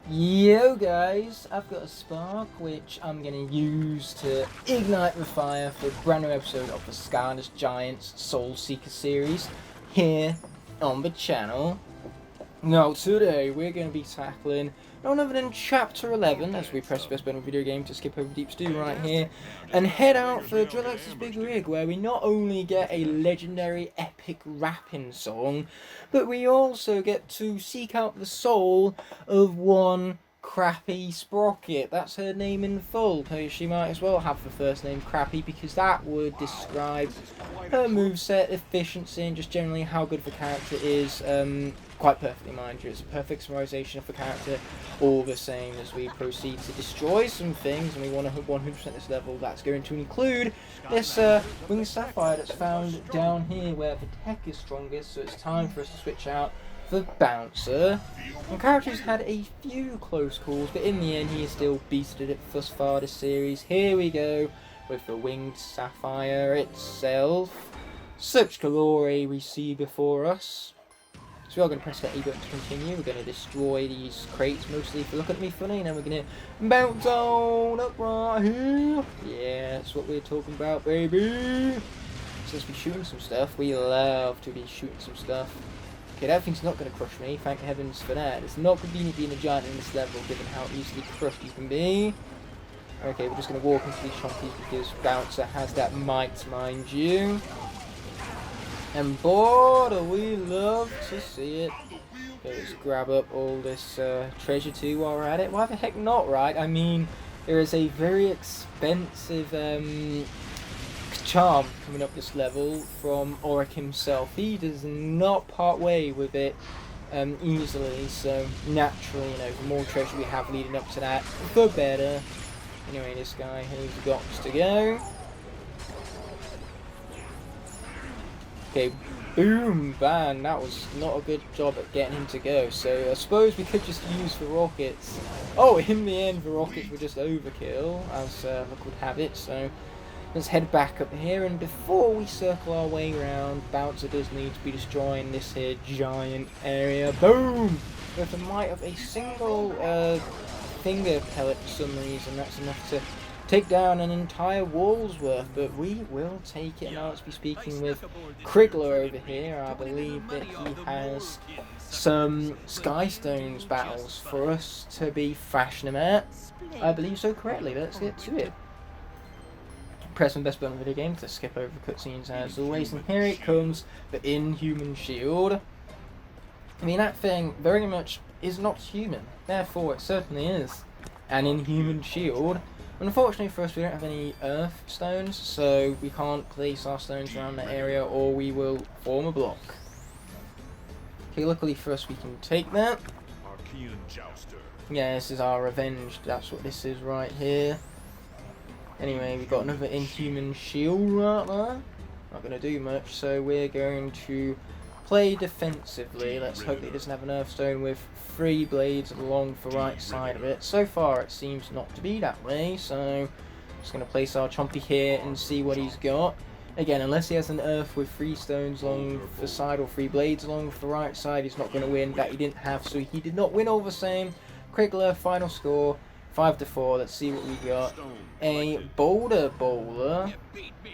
Yo guys, I've got a spark which I'm going to use to ignite the fire for a brand new episode of the Skylanders Giants Soul Seekers series here on the channel. Now today we're going to be tackling none other than Chapter 11 as we press the best button on video game to skip over Deep Stew right here and head out for Drillex's Big Rig, where we not only get a legendary epic rapping song, but we also get to seek out the soul of one Crappy Sprocket. That's her name in full. She might as well have the first name Crappy, because that would describe her moveset, efficiency, and just generally how good the character is. Quite perfectly, mind you. It's a perfect summarization of the character, all the same, as we proceed to destroy some things, and we want to hit 100% this level. That's going to include this Winged Sapphire that's found down here where the tech is strongest, so it's time for us to switch out the Bouncer. The character's had a few close calls, but in the end he has still beasted it thus far this series. Here we go with the Winged Sapphire itself. Such glory we see before us. So we are going to press that E button to continue. We're going to destroy these crates mostly for look at me funny, and then we're going to bounce on up right here. Yeah, that's what we're talking about, baby. So let's be shooting some stuff. We love to be shooting some stuff. Okay, that thing's not going to crush me, thank heavens for that. It's not convenient being a giant in this level, given how easily crushed you can be. Okay, we're just going to walk into these chompies because Bouncer has that might, mind you. And boy, do we love to see it. Okay, let's grab up all this treasure too while we're at it. Why the heck not, right? I mean, there is a very expensive charm coming up this level from Auric himself. He does not part way with it easily, so naturally, you know, the more treasure we have leading up to that, the better. Anyway, this guy has got to go. Okay, boom, bang, that was not a good job at getting him to go, so I suppose we could just use the rockets. Oh, in the end the rockets were just overkill, as luck would have it, so let's head back up here, and before we circle our way around, Bouncer does need to be destroying this here giant area. Boom! With the might of a single finger pellet for some reason, that's enough to take down an entire wall's worth, but we will take it. Now let's be speaking with Krigler over here. I believe that he has some Skystones battles for us to be fashioning at. I believe so correctly. Let's get to it. Press the best button on the video game to skip over cutscenes as always, and here it comes, the Inhuman Shield. I mean, that thing very much is not human, therefore it certainly is an Inhuman Shield. Unfortunately for us, we don't have any earth stones, so we can't place our stones around that area or we will form a block. Okay, luckily for us we can take that. Yeah, this is our revenge, that's what this is right here. Anyway, we've got another Inhuman Shield right there. Not going to do much, so we're going to play defensively. Let's hope that it doesn't have an Earthstone with 3 blades along the right side of it. So far it seems not to be that way, so I'm just going to place our Chompy here and see what he's got. Again, unless he has an Earth with 3 stones along the side or 3 blades along the right side, he's not going to win. That he didn't have, so he did not win all the same. Krigler, final score 5-4. Let's see what we got. A Boulder Bowler.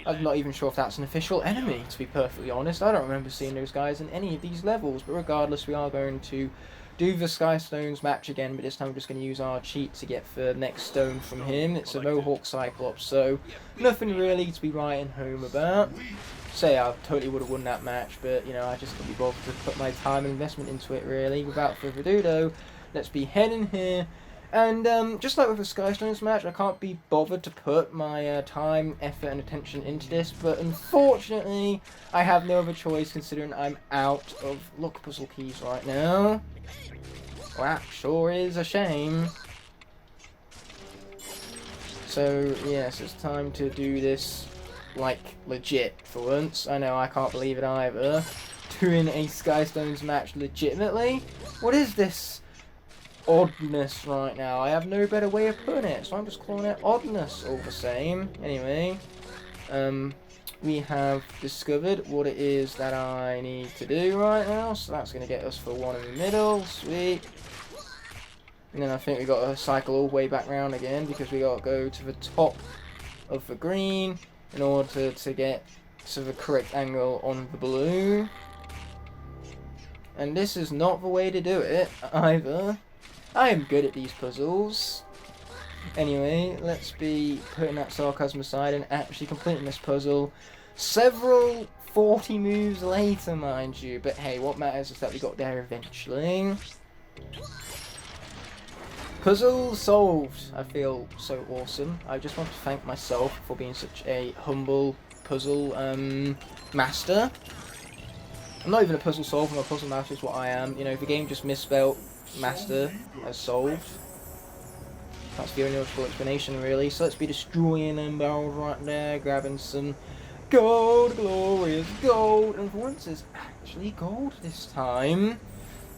I'm not even sure if that's an official enemy, to be perfectly honest. I don't remember seeing those guys in any of these levels, but regardless, we are going to do the Sky Stones match again, but this time we're just going to use our cheat to get the next stone from him. It's a Mohawk Cyclops, so nothing really to be writing home about. Say I totally would have won that match, but you know, I just couldn't be bothered to put my time and investment into it really. Without further ado though, let's be heading here. And just like with the Skystones match, I can't be bothered to put my time, effort and attention into this, but unfortunately I have no other choice considering I'm out of Locke puzzle keys right now. Well, that sure is a shame. So yes, it's time to do this like legit for once. I know, I can't believe it either. Doing a Skystones match legitimately? What is this oddness right now? I have no better way of putting it, so I'm just calling it oddness all the same. Anyway, we have discovered what it is that I need to do right now, so that's going to get us for one in the middle. Sweet. And then I think we got to cycle all the way back round again because we got to go to the top of the green in order to get to the correct angle on the balloon. And this is not the way to do it either. I am good at these puzzles. Anyway, let's be putting that sarcasm aside and actually completing this puzzle. Several 40 moves later, mind you. But hey, what matters is that we got there eventually. Puzzle solved. I feel so awesome. I just want to thank myself for being such a humble puzzle master. I'm not even a puzzle solver, I'm a puzzle master is what I am. You know, the game just misspelled master as solved. That's the only logical explanation really. So let's be destroying them barrels right there, grabbing some gold, glorious gold. And for once it's actually gold this time.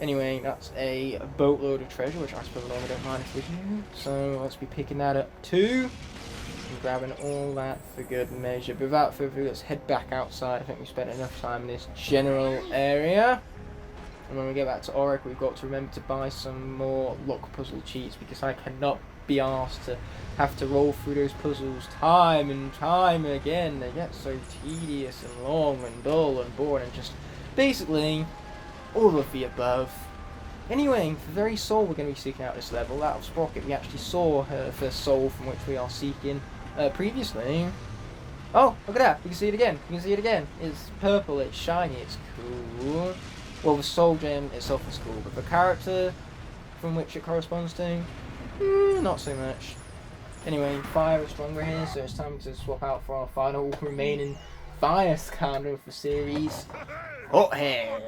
Anyway, that's a boatload of treasure, which I suppose I don't mind if we do. So let's be picking that up too. And grabbing all that for good measure. But without further ado, let's head back outside. I think we spent enough time in this general area. And when we get back to Auric, we've got to remember to buy some more Locke puzzle cheats, because I cannot be asked to have to roll through those puzzles time and time again. They get so tedious and long and dull and boring and just basically all of the above. Anyway, for the very soul we're going to be seeking out this level, out of Sprocket, we actually saw her first soul from which we are seeking previously. Oh, look at that, we can see it again, we can see it again. It's purple, it's shiny, it's cool. Well, the soul gem itself is cool, but the character from which it corresponds to, not so much. Anyway, fire is stronger here, so it's time to swap out for our final remaining fire Skylander of the series, Hothead.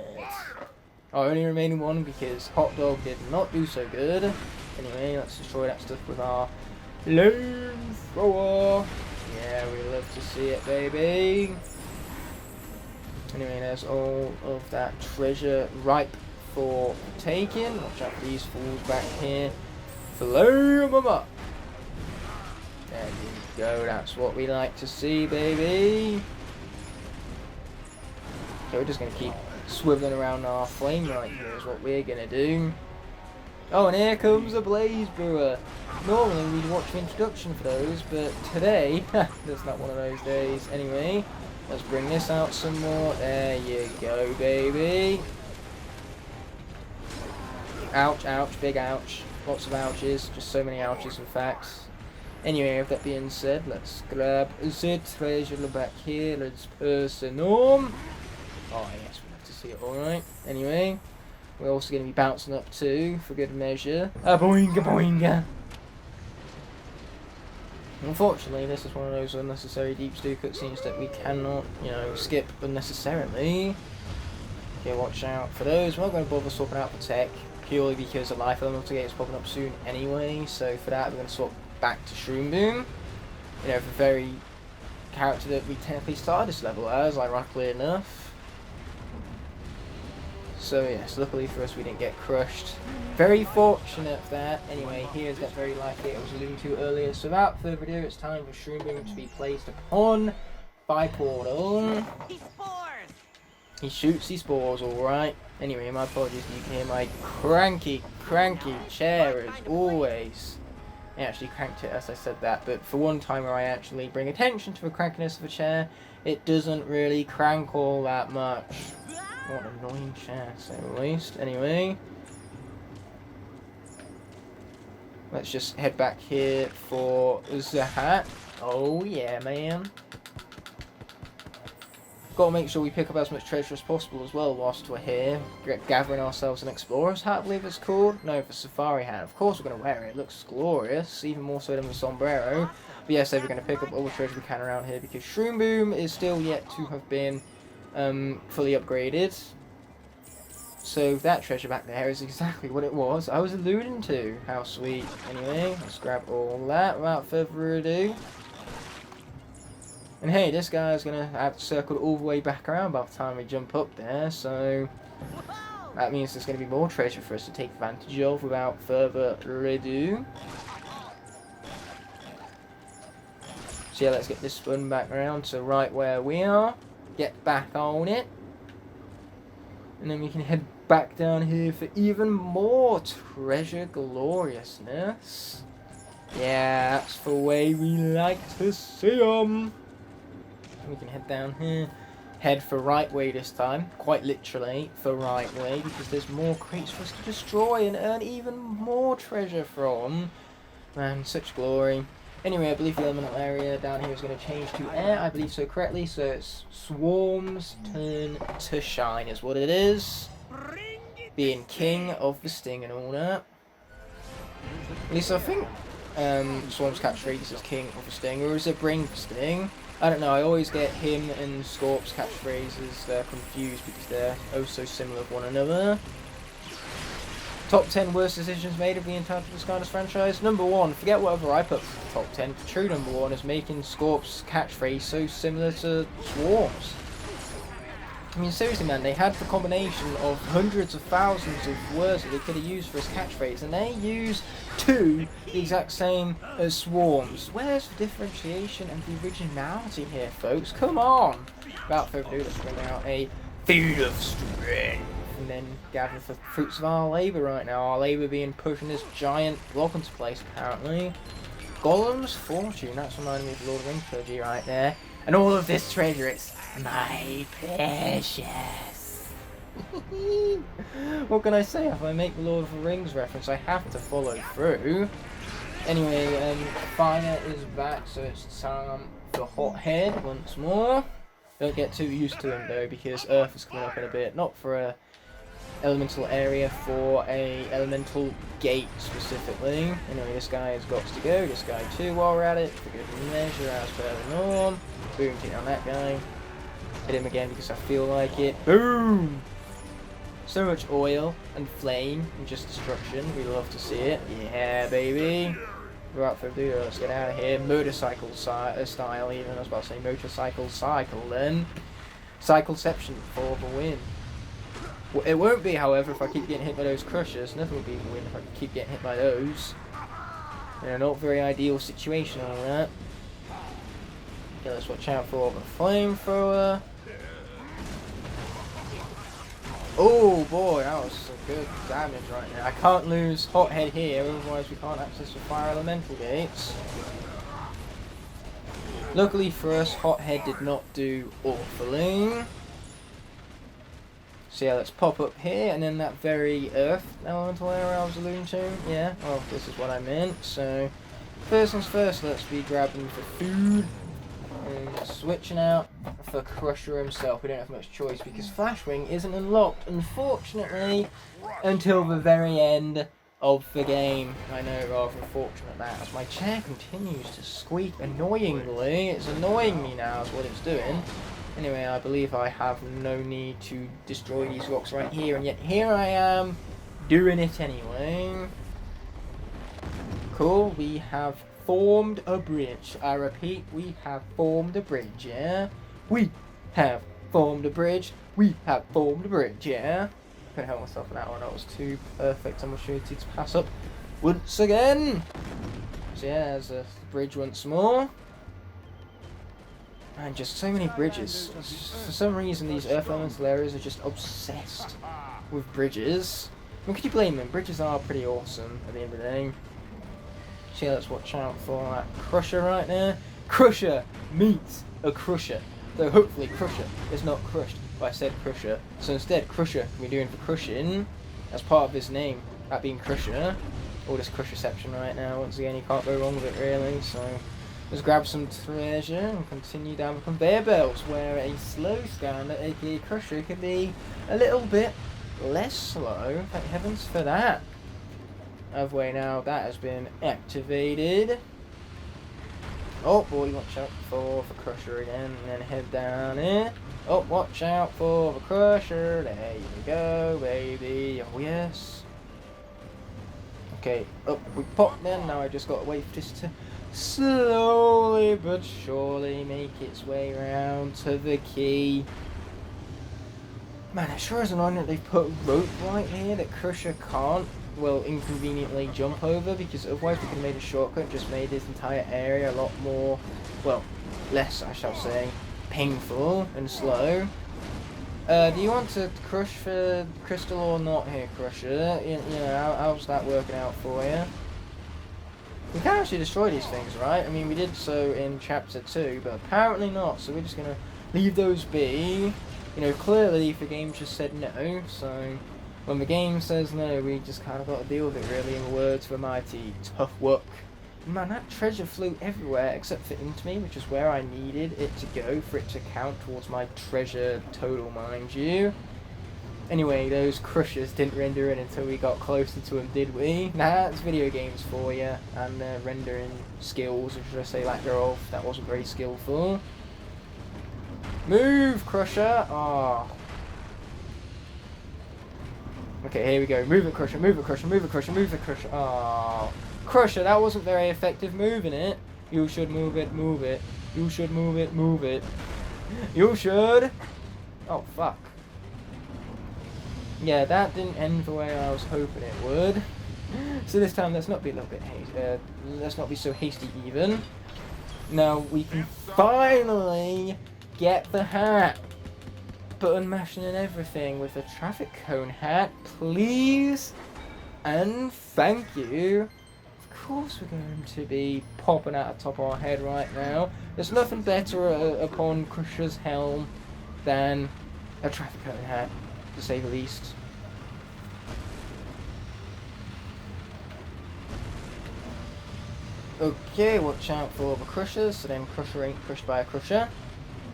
Our only remaining one, because Hot Dog did not do so good. Anyway, let's destroy that stuff with our flamethrower. Yeah, we love to see it, baby. Anyway, there's all of that treasure ripe for taking. Watch out for these fools back here. Flame them up. There you go, that's what we like to see, baby. So we're just going to keep swiveling around our flame right here is what we're going to do. Oh, and here comes a blaze brewer. Normally we'd watch the introduction for those, but today, that's not one of those days. Anyway, let's bring this out some more. There you go, baby. Ouch, ouch, big ouch. Lots of ouches, just so many ouches in fact. Anyway, with that being said, let's grab the treasure back here. Let's person on. Oh yes, we have to see it alright. Anyway, we're also going to be bouncing up too, for good measure. A boinga boinga! Unfortunately, this is one of those unnecessary deep stew cutscenes that we cannot, you know, skip unnecessarily. Okay, watch out for those. We're not going to bother swapping out for tech, purely because the life element to get is popping up soon anyway. So for that, we're going to swap back to Shroom Boom. You know, the very character that we technically started this level as, ironically enough. So yes, luckily for us we didn't get crushed. Very fortunate for that. Anyway, here's that very life gate I was alluding to earlier. So without further ado, it's time for Shroom Boom to be placed upon by Portal. He shoots these spores, alright. Anyway, my apologies, you can hear my cranky chair as always. I actually cranked it as I said that, but for one time where I actually bring attention to the crankiness of a chair, it doesn't really crank all that much. What an annoying chair, to say the least. Anyway, let's just head back here for the hat. Oh yeah, man. Got to make sure we pick up as much treasure as possible as well whilst we're here. Gathering ourselves an explorer's hat, I believe it's called. No, the safari hat. Of course we're going to wear it. It looks glorious, even more so than the sombrero. But yes, we're going to pick up all the treasure we can around here because Shroom Boom is still yet to have been fully upgraded. So that treasure back there is exactly what it was I was alluding to. How sweet. Anyway, let's grab all that without further ado. And hey, this guy's going to have circled all the way back around by the time we jump up there, so that means there's going to be more treasure for us to take advantage of without further ado. So yeah, let's get this spun back around to right where we are. Get back on it. And then we can head back down here for even more treasure gloriousness. Yeah, that's the way we like to see them. We can head down here. Head for right way this time. Quite literally, for right way. Because there's more crates for us to destroy and earn even more treasure from. Man, such glory. Anyway, I believe the elemental area down here is going to change to air. I believe so correctly. So it's Swarm's turn to shine is what it is. Being king of the sting and all that. At least I think Swarm's catchphrase is king of the sting. Or is it bring the sting? I don't know. I always get him and Scorp's catchphrases confused because they're oh so similar with one another. Top 10 worst decisions made of the entire Skylanders franchise. Number 1, forget whatever I put for the top 10. The true number 1 is making Scorp's catchphrase so similar to Swarm's. I mean, seriously, man, they had the combination of hundreds of thousands of words that they could have used for his catchphrase, and they used 2 the exact same as Swarm's. Where's the differentiation and the originality here, folks? Come on! Without further ado, let's bring out a Food of Strength. And then gather the fruits of our labour right now. Our labour being pushing this giant block into place, apparently. Golem's Fortune, that's reminding me of the Lord of the Rings trilogy right there. And all of this treasure, it's my precious. What can I say? If I make the Lord of the Rings reference, I have to follow through. Anyway, Fire is back, so it's time for Hothead once more. Don't get too used to him though, because Earth is coming up in a bit. Not for a elemental area, for a elemental gate specifically. Anyway, this guy has got to go. This guy too, while we're at it, for good measure, as per the norm. Boom, hit on that guy. Hit him again because I feel like it. Boom! So much oil and flame and just destruction. We love to see it. Yeah, baby. Without further ado, let's get out of here. Motorcycle style even. I was about to say motorcycle cycle then. Cycleception for the win. Well, it won't be, however, if I keep getting hit by those crushers. Nothing will be the win if I keep getting hit by those. Yeah, not very ideal situation on that. Okay, let's watch out for the flamethrower. Oh boy, that was some good damage right there. I can't lose Hothead here, otherwise we can't access the fire elemental gates. Luckily for us, Hothead did not do awfully. So yeah, let's pop up here, and then that very earth elemental area I was alluding to. Yeah, well, this is what I meant. So first things first, let's be grabbing for food. And switching out for Crusher himself. We don't have much choice because Flashwing isn't unlocked, unfortunately, until the very end of the game. I know, rather unfortunate that, as my chair continues to squeak annoyingly. It's annoying me now is what it's doing. Anyway, I believe I have no need to destroy these rocks right here, and yet here I am doing it anyway. Cool, we have formed a bridge. I repeat, we have formed a bridge, yeah? We have formed a bridge. We have formed a bridge, yeah? Couldn't help myself on that one. That was too perfect an opportunity to pass up once again. So yeah, there's a bridge once more. And just so many bridges. For some reason, these earth elemental areas are just obsessed with bridges. I mean, could you blame them? Bridges are pretty awesome at the end of the day. So yeah, let's watch out for that Crusher right there. Crusher meets a Crusher. So hopefully Crusher is not crushed, but I said Crusher. So instead, Crusher can be doing for crushing as part of his name, that being Crusher. All this Crusherception right now. Once again, you can't go wrong with it really. So let's grab some treasure and continue down the conveyor belts, where a slow Skylander, aka Crusher, can be a little bit less slow. Thank heavens for that. Other way now, that has been activated. Oh boy, watch out for the Crusher again, and then head down here. Oh, watch out for the Crusher. There you go, baby. Oh yes. Okay, up we pop then. Now I just got to wait for this to slowly but surely make its way around to the key. Man, it sure is annoying that they've put rope right here that Crusher can't, well, inconveniently jump over, because otherwise we could have made a shortcut and just made this entire area a lot more, well, less, I shall say, painful and slow. Do you want to crush for crystal or not here, Crusher? You know, how's that working out for you? We can actually destroy these things, right? I mean, we did so in Chapter 2, but apparently not, so we're just going to leave those be. You know, clearly the game just said no, so when the game says no, we just kind of got to deal with it, really, in the words of the mighty Tough Work. Man, that treasure flew everywhere except for into me, which is where I needed it to go for it to count towards my treasure total, mind you. Anyway, those crushers didn't render in until we got closer to them, did we? Nah, it's video games for you, and rendering skills, or should I say lack thereof, that wasn't very skillful. Move, Crusher! Oh. Okay, here we go. Move it, Crusher, move it, Crusher, move it, Crusher, move it, Crusher. Oh. Crusher, that wasn't very effective moving it. You should move it, move it. You should move it, move it. You should! Oh, fuck. Yeah, that didn't end the way I was hoping it would. So this time, let's not be a little bit hasty. Let's not be so hasty even. Now we can finally get the hat. Button mashing and everything with the traffic cone hat, please and thank you. Of course we're going to be popping out the top of our head right now. There's nothing better upon Crusher's helm than a traffic cone hat, to say the least. Okay, watch out for the crushers, so then Crusher ain't crushed by a crusher.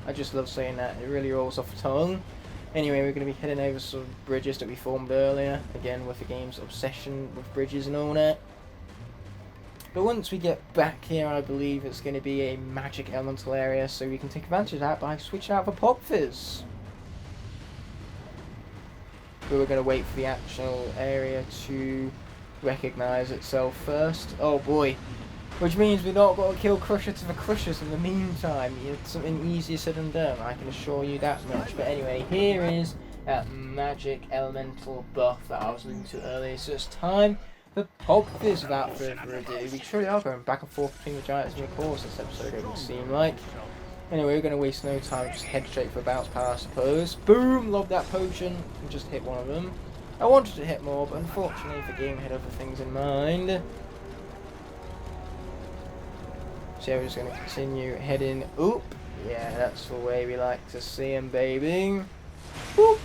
I just love saying that, it really rolls off the tongue. Anyway, we're going to be heading over some bridges that we formed earlier, again with the game's obsession with bridges and all that. But once we get back here, I believe it's going to be a magic elemental area, so we can take advantage of that by switching out for Pop Fizz. But we're going to wait for the actual area to recognise itself first. Oh boy. Which means we've not got to kill Crusher to the Crushers in the meantime. It's something easier said than done, I can assure you that much. But anyway, here is that magic elemental buff that I was alluding to earlier. So it's time for Pop Fizz without further ado. We truly are going back and forth between the Giants and the course this episode, it would seem like. Anyway, we're going to waste no time, just head straight for a bounce power, I suppose. Boom! Lob that potion and just hit one of them. I wanted to hit more, but unfortunately the game had other things in mind. So yeah, we're just going to continue heading up. Yeah, that's the way we like to see him, baby. Boop!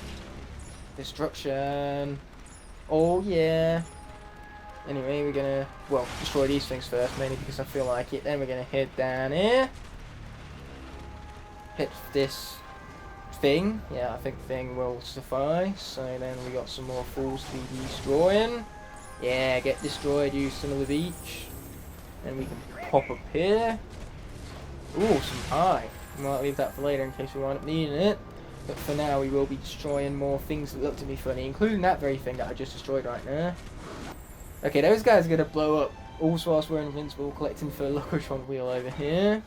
Destruction. Oh yeah. Anyway, we're going to, well, destroy these things first, mainly because I feel like it. Then we're going to head down here. Hit this thing. Yeah, I think thing will suffice. So then we got some more fools to be destroying. Yeah, get destroyed, you son of a beach. Then we can pop up here. Ooh, some pie. We might leave that for later in case we wind up needing it. But for now, we will be destroying more things that look to be funny, including that very thing that I just destroyed right now. Okay, those guys are going to blow up. Also, whilst we're invincible, collecting for Lockotron wheel over here.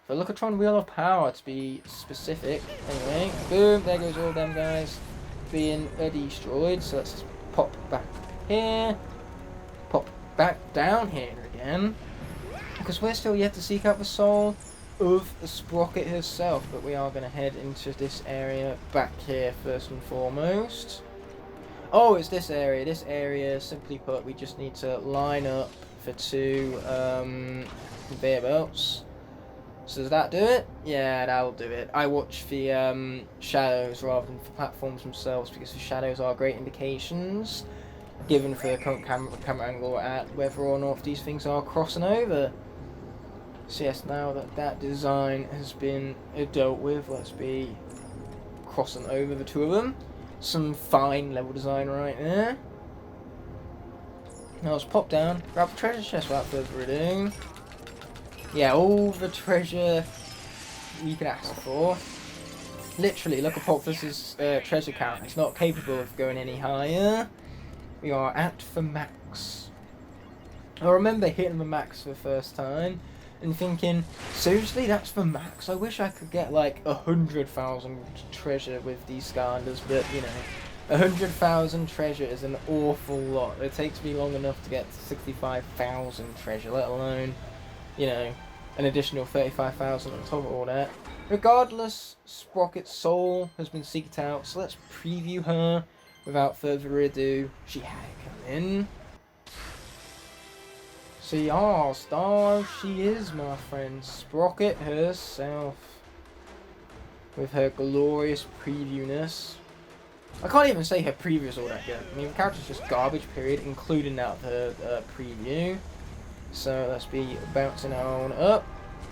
For Lockotron wheel of power, to be specific. Anyway, boom, there goes all them guys being destroyed. So let's just pop back here. Pop back down here again. Because we're still yet to seek out the soul of the Sprocket herself. But we are going to head into this area back here first and foremost. Oh, it's this area. This area, simply put, we just need to line up for two conveyor belts. So does that do it? Yeah, that'll do it. I watch the shadows rather than the platforms themselves because the shadows are great indications given for the current camera angle we're at whether or not these things are crossing over. So yes, now that that design has been dealt with, let's be crossing over the two of them. Some fine level design right there. Now let's pop down, grab the treasure chest without further ado. Yeah, all the treasure you can ask for. Literally, look at Pop Fizz's treasure count. It's not capable of going any higher. We are at the max. I remember hitting the max for the first time and thinking, seriously, that's the max? I wish I could get like 100,000 treasure with these Skylanders, but you know, 100,000 treasure is an awful lot. It takes me long enough to get 65,000 treasure, let alone, you know, an additional 35,000 on top of all that. Regardless, Sprocket's soul has been seeked out, so let's preview her. Without further ado, she had come in. See, star she is, my friend, Sprocket herself. With her glorious previewiness. I can't even say her preview is all that good. I mean, the character's just garbage, period, including that of her preview. So let's be bouncing on up.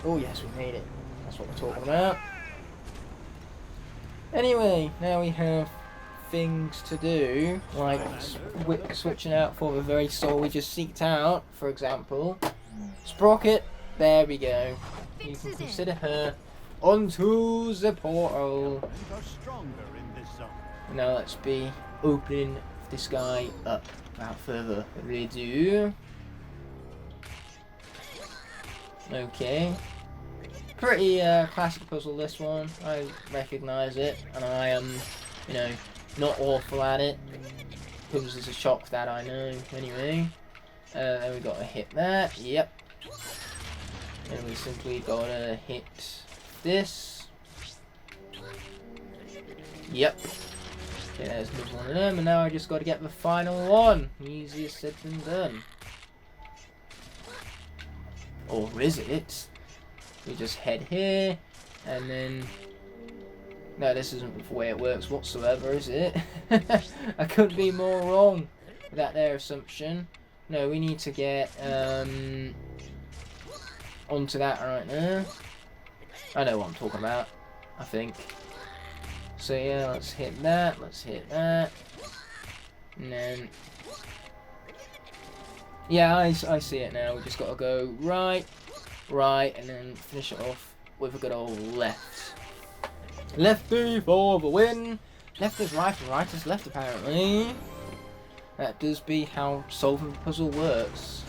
Oh yes, we made it. That's what we're talking about. Anyway, now we have things to do, like switching out for the very soul we just seeked out, for example. Sprocket, there we go. You can consider her onto the portal. Now let's be opening this guy up without further ado. Okay. Pretty classic puzzle, this one. I recognise it, and I am, you know, not awful at it. Comes as a shock that I know. Anyway, then we gotta hit that. Yep. And we simply gotta hit this. Yep. Okay, there's one of them, and now I just gotta get the final one. Easier said than done. Or is it? We just head here, and then... No, this isn't the way it works whatsoever, is it? I couldn't be more wrong with that there assumption. No, we need to get onto that right now. I know what I'm talking about, I think. So yeah, let's hit that, and then... Yeah, I see it now. We just gotta go right, and then finish it off with a good old left. Lefty for the win. Left is right and right is left, apparently. That does be how solving the puzzle works.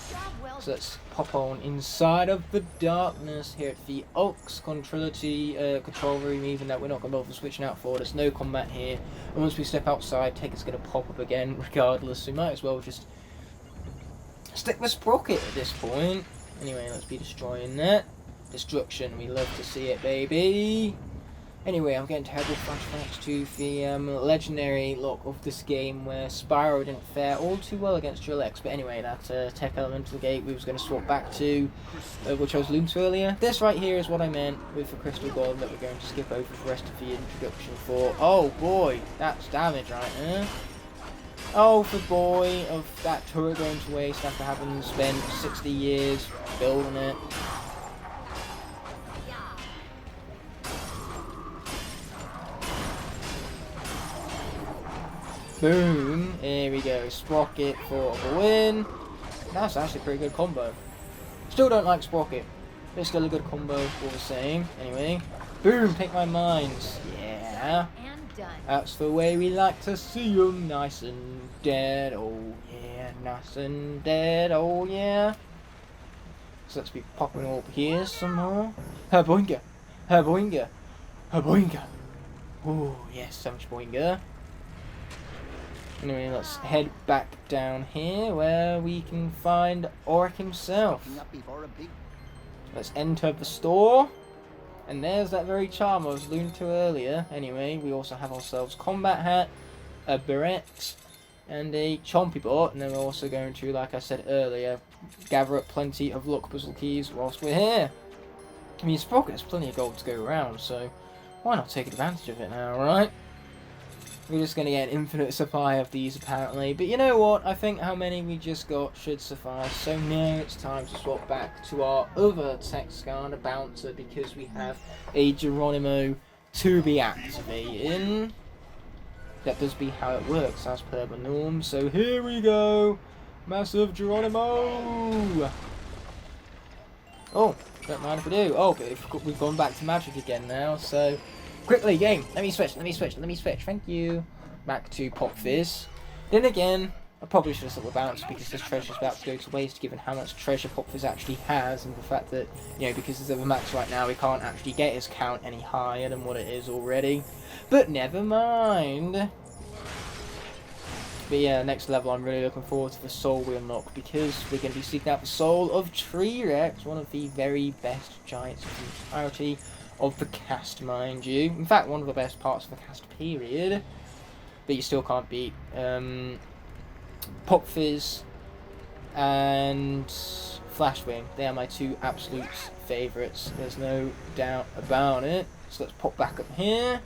So let's pop on inside of the darkness here at the Aux control room, even though we're not going to bother switching out for. There's no combat here. And once we step outside, Tigger's going to pop up again regardless. So we might as well just stick with Sprocket at this point. Anyway, let's be destroying that. Destruction, we love to see it, baby. Anyway, I'm getting terrible flashbacks to the legendary Locke of this game where Spyro didn't fare all too well against Drill X. But anyway, that tech element of the gate we was going to swap back to, which I was alluding to earlier. This right here is what I meant with the Crystal Golem that we're going to skip over for the rest of the introduction for. Oh boy, that's damage right there. Oh, for boy of that turret going to waste after having spent 60 years building it. Boom, here we go, Sprocket for the win. That's actually a pretty good combo. Still don't like Sprocket, but it's still a good combo all the same. Anyway, boom, pick my mines. Yeah, that's the way we like to see them, nice and dead. Oh yeah, nice and dead. Oh yeah. So let's be popping up here some more. Her-boinga, her-boinga, her-boinga. Oh yes, so much boinga. Anyway, let's head back down here where we can find Auric himself. Let's enter the store. And there's that very charm I was alluding to earlier. Anyway, we also have ourselves combat hat, a beret, and a chompy bot. And then we're also going to, like I said earlier, gather up plenty of Locke puzzle keys whilst we're here. I mean, Sprocket has plenty of gold to go around, so why not take advantage of it now, right? We're just going to get an infinite supply of these apparently. But you know what? I think how many we just got should suffice. So now it's time to swap back to our other tech Skylander bouncer because we have a Geronimo to be activating. That does be how it works as per the norm. So here we go. Massive Geronimo. Oh, don't mind if we do. Oh, but we've gone back to magic again now. So... Quickly, game! Let me switch, thank you. Back to Pop Fizz. Then again, I probably should have stuck with Bounce because this treasure's about to go to waste given how much treasure Pop Fizz actually has and the fact that, you know, because there's a max right now, we can't actually get his count any higher than what it is already. But never mind. But yeah, next level I'm really looking forward to the soul we unlock because we're going to be seeking out the soul of T-Rex, one of the very best giants of the entirety of the cast, mind you. In fact, one of the best parts of the cast, period. But you still can't beat Pop Fizz and Flashwing. They are my two absolute favourites. There's no doubt about it. So let's pop back up here.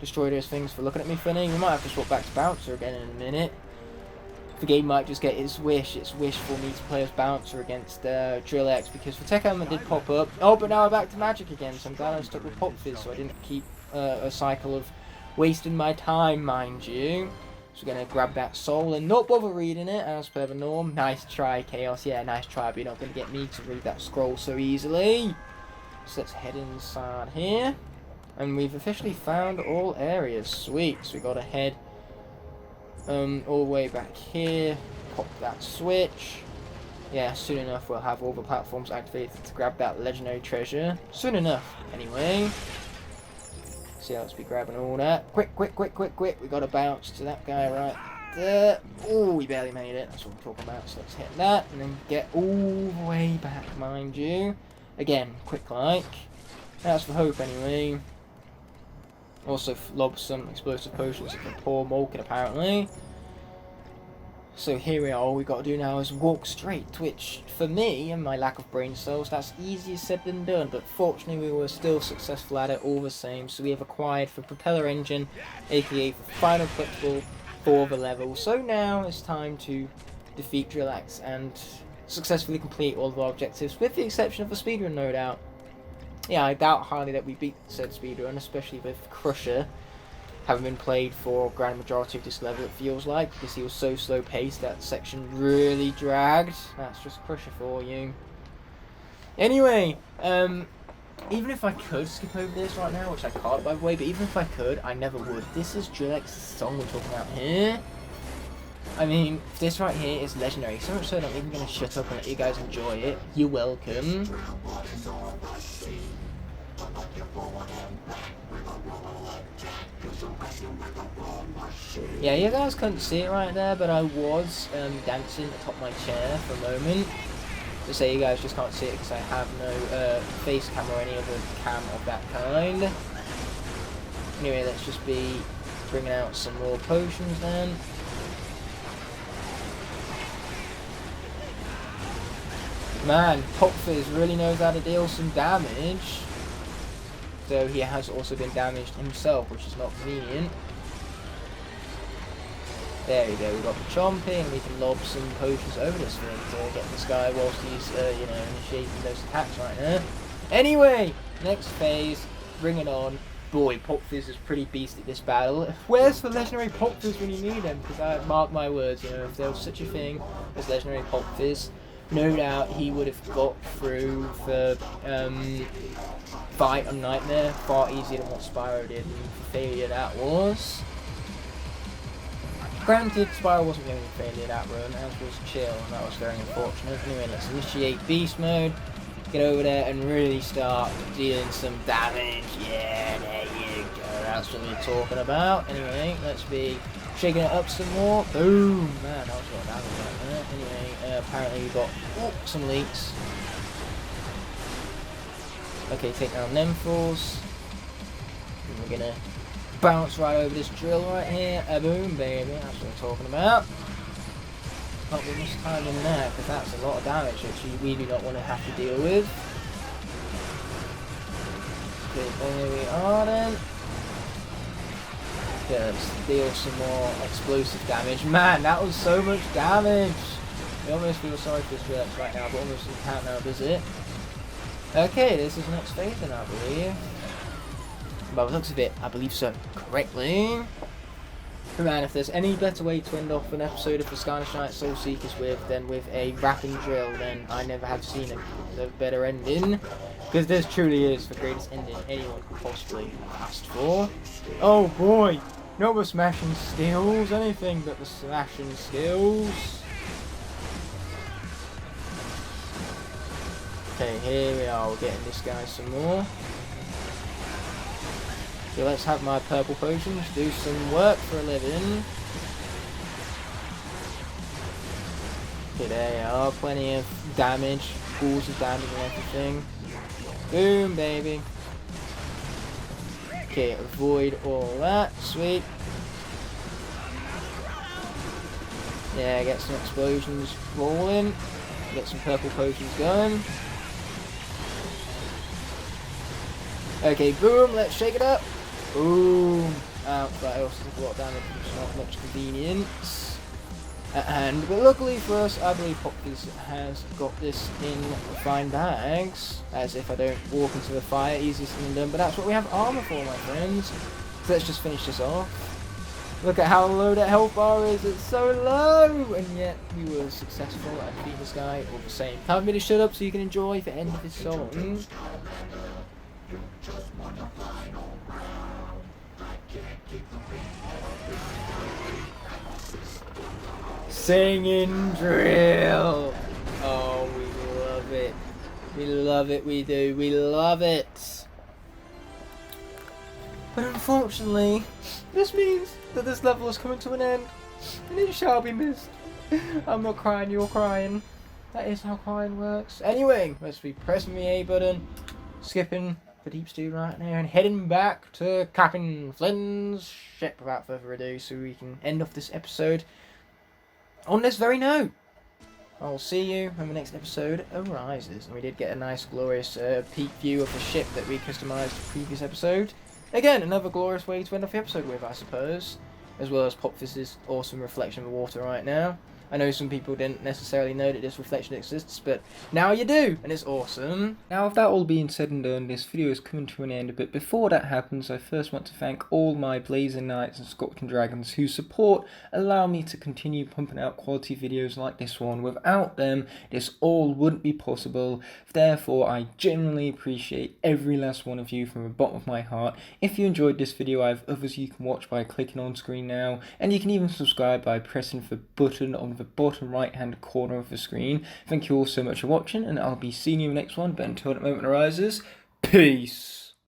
Destroy those things for looking at me funny. We might have to swap back to Bouncer again in a minute. The game might just get its wish for me to play as Bouncer against Drill X, because the Tech Element did pop up. Oh, but now I'm back to Magic again, so I'm glad I stuck with Pop Fizz, so I didn't keep a cycle of wasting my time, mind you. So we're going to grab that Soul and not bother reading it, as per the norm. Nice try, Chaos. Yeah, nice try, but you're not going to get me to read that scroll so easily. So let's head inside here. And we've officially found all areas. Sweet. So we got to head all the way back here. Pop that switch. Yeah, soon enough we'll have all the platforms activated to grab that legendary treasure. Soon enough, anyway. So yeah, let's be grabbing all that. Quick. We got to bounce to that guy right there. Oh, we barely made it. That's what I'm talking about. So let's hit that and then get all the way back, mind you. Again, quick like. That's the hope, anyway. Also lob some explosive potions at the poor Malkin, apparently. So here we are. All we've got to do now is walk straight, which for me and my lack of brain cells, that's easier said than done, but fortunately we were still successful at it all the same. So we have acquired the propeller engine, aka the final collectible for the level. So now it's time to defeat Drillax and successfully complete all of our objectives, with the exception of the speedrun, no doubt. Yeah, I doubt highly that we beat said speedrun, especially with Crusher having been played for a grand majority of this level, it feels like, because he was so slow paced that section really dragged. That's just Crusher for you. Anyway, even if I could skip over this right now, which I can't by the way, but even if I could, I never would. This is Drillex's song we're talking about here. I mean, this right here is legendary, so much so that I'm even going to shut up and let you guys enjoy it. You're welcome. Yeah, you guys couldn't see it right there, but I was dancing atop my chair for a moment. To say you guys just can't see it because I have no face cam or any other cam of that kind. Anyway, let's just be bringing out some more potions then. Man, Pop Fizz really knows how to deal some damage. Though he has also been damaged himself, which is not convenient. There we go, we've got the chomping, and we can lob some potions over this thing to get this guy whilst he's, you know, initiating those attacks right now. Anyway, next phase, bring it on. Boy, Pop Fizz is pretty beast at this battle. Where's the legendary Pop Fizz when you need him? Because I mark my words, you know, if there was such a thing as legendary Pop Fizz, no doubt he would have got through the fight on Nightmare far easier than what Spyro did, and the failure that was. Granted, Spyro wasn't going to failure that run, as was Chill, and that was very unfortunate. Anyway, let's initiate Beast Mode, get over there and really start dealing some damage. Yeah, there you go, that's what we're talking about. Anyway, let's be shaking it up some more. Boom! Man, that was a lot of damage right there. Anyway, apparently we got some leaks. Okay, take down them fools. And we're gonna bounce right over this drill right here. Boom, baby. That's what we're talking about. Not be much time in there, because that's a lot of damage which we do not want to have to deal with. Okay, there we are then. Let's deal some more explosive damage. Man, that was so much damage! I almost feel sorry for this drill right now, but almost doesn't count now, does it? Okay, this is the next phase then, I believe. By the looks of it, I believe so correctly. But man, if there's any better way to end off an episode of the Skylanders Giants Soul Seekers than with a rapping drill, then I never have seen a better ending. Because this truly is the greatest ending anyone could possibly ask for. Oh boy! No more smashing skills, anything but the smashing skills. Okay, here we are, we're getting this guy some more. So let's have my purple potions, do some work for a living. Okay, there you are, plenty of damage, pools of damage and everything. Boom, baby. Okay, avoid all that. Sweet. Yeah, get some explosions rolling. Get some purple potions going. Okay, boom, let's shake it up. Boom. Ouch, that also took a lot of damage, which is not much convenience at hand. But luckily for us, I believe Poppies has got this in fine bags. As if I don't walk into the fire, easier said than done. But that's what we have armor for, my friends. So let's just finish this off. Look at how low that health bar is, it's so low! And yet, we were successful at defeating this guy all the same. Time for me to shut up so you can enjoy the end of this song. Singing drill! Oh, we love it. We love it, we do. We love it! But unfortunately, this means that this level is coming to an end, and it shall be missed. I'm not crying, you're crying. That is how crying works. Anyway, let's be pressing the A button, skipping the deep stew right now, and heading back to Captain Flynn's ship without further ado, so we can end off this episode on this very note. I'll see you when the next episode arises. And we did get a nice, glorious peek view of the ship that we customised for the previous episode. Again, another glorious way to end off the episode with, I suppose. As well as Popfizz's awesome reflection of the water right now. I know some people didn't necessarily know that this reflection exists, but now you do, and it's awesome. Now, with that all being said and done, this video is coming to an end, but before that happens, I first want to thank all my Blazing Knights and Scorpion Dragons whose support allow me to continue pumping out quality videos like this one. Without them, this all wouldn't be possible. Therefore, I genuinely appreciate every last one of you from the bottom of my heart. If you enjoyed this video, I have others you can watch by clicking on screen now, and you can even subscribe by pressing the button on the bottom right hand corner of the screen. Thank you all so much for watching, and I'll be seeing you in the next one, but until that moment arises, peace!